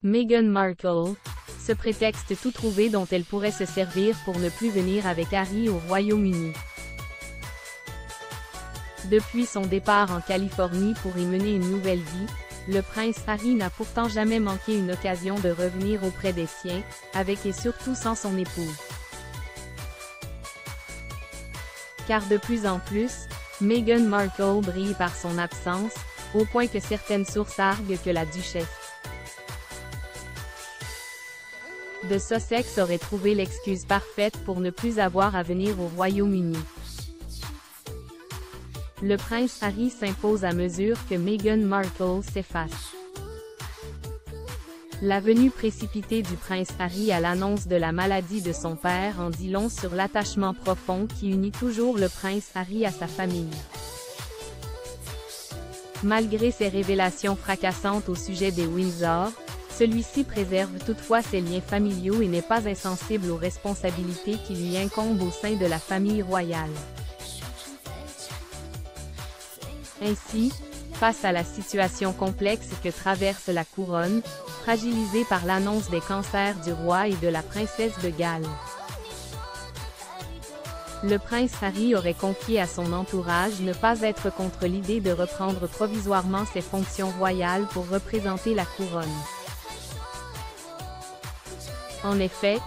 Meghan Markle, ce prétexte tout trouvé dont elle pourrait se servir pour ne plus venir avec Harry au Royaume-Uni. Depuis son départ en Californie pour y mener une nouvelle vie, le prince Harry n'a pourtant jamais manqué une occasion de revenir auprès des siens, avec et surtout sans son épouse. Car de plus en plus, Meghan Markle brille par son absence, au point que certaines sources arguent que la duchesse de Sussex aurait trouvé l'excuse parfaite pour ne plus avoir à venir au Royaume-Uni. Le prince Harry s'impose à mesure que Meghan Markle s'efface. La venue précipitée du prince Harry à l'annonce de la maladie de son père en dit long sur l'attachement profond qui unit toujours le prince Harry à sa famille. Malgré ses révélations fracassantes au sujet des Windsor, celui-ci préserve toutefois ses liens familiaux et n'est pas insensible aux responsabilités qui lui incombent au sein de la famille royale. Ainsi, face à la situation complexe que traverse la couronne, fragilisée par l'annonce des cancers du roi et de la princesse de Galles, le prince Harry aurait confié à son entourage ne pas être contre l'idée de reprendre provisoirement ses fonctions royales pour représenter la couronne. En effet,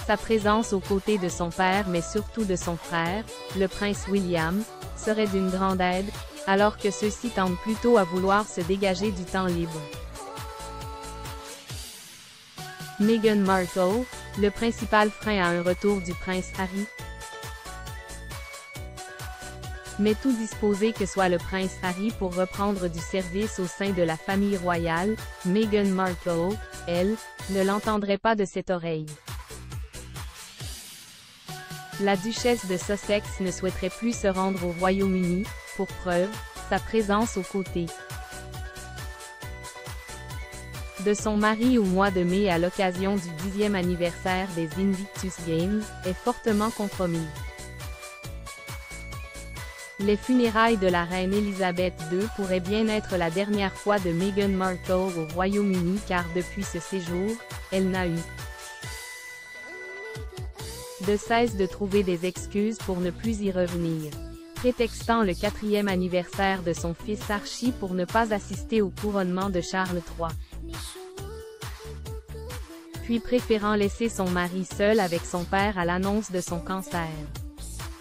sa présence aux côtés de son père mais surtout de son frère, le prince William, serait d'une grande aide, alors que ceux-ci tendent plutôt à vouloir se dégager du temps libre. Meghan Markle, le principal frein à un retour du prince Harry. Mais tout disposé que soit le prince Harry pour reprendre du service au sein de la famille royale, Meghan Markle, elle, ne l'entendrait pas de cette oreille. La duchesse de Sussex ne souhaiterait plus se rendre au Royaume-Uni, pour preuve, sa présence aux côtés de son mari au mois de mai à l'occasion du 10e anniversaire des Invictus Games, est fortement compromise. Les funérailles de la reine Elisabeth II pourraient bien être la dernière fois de Meghan Markle au Royaume-Uni car depuis ce séjour, elle n'a eu de cesse de trouver des excuses pour ne plus y revenir, prétextant le 4e anniversaire de son fils Archie pour ne pas assister au couronnement de Charles III. Puis préférant laisser son mari seul avec son père à l'annonce de son cancer.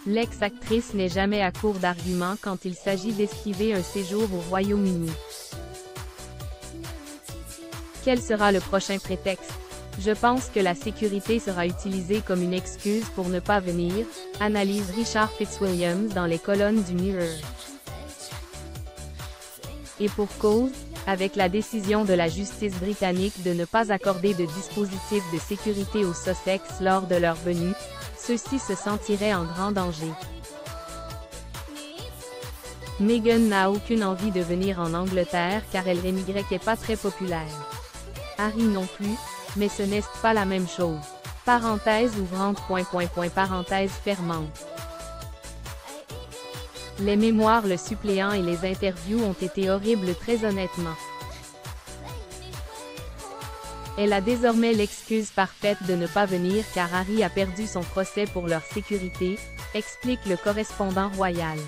L'ex-actrice n'est jamais à court d'arguments quand il s'agit d'esquiver un séjour au Royaume-Uni. Quel sera le prochain prétexte? Je pense que la sécurité sera utilisée comme une excuse pour ne pas venir, analyse Richard Fitzwilliams dans les colonnes du Mirror. Et pour cause, avec la décision de la justice britannique de ne pas accorder de dispositif de sécurité aux Sussex lors de leur venue, ceux-ci se sentiraient en grand danger. Meghan n'a aucune envie de venir en Angleterre car elle n'est pas très populaire. Harry non plus, mais ce n'est pas la même chose. Parenthèse ouvrante. Parenthèse fermante. Les mémoires le suppléant et les interviews ont été horribles très honnêtement. Elle a désormais l'excuse parfaite de ne pas venir car Harry a perdu son procès pour leur sécurité, explique le correspondant royal.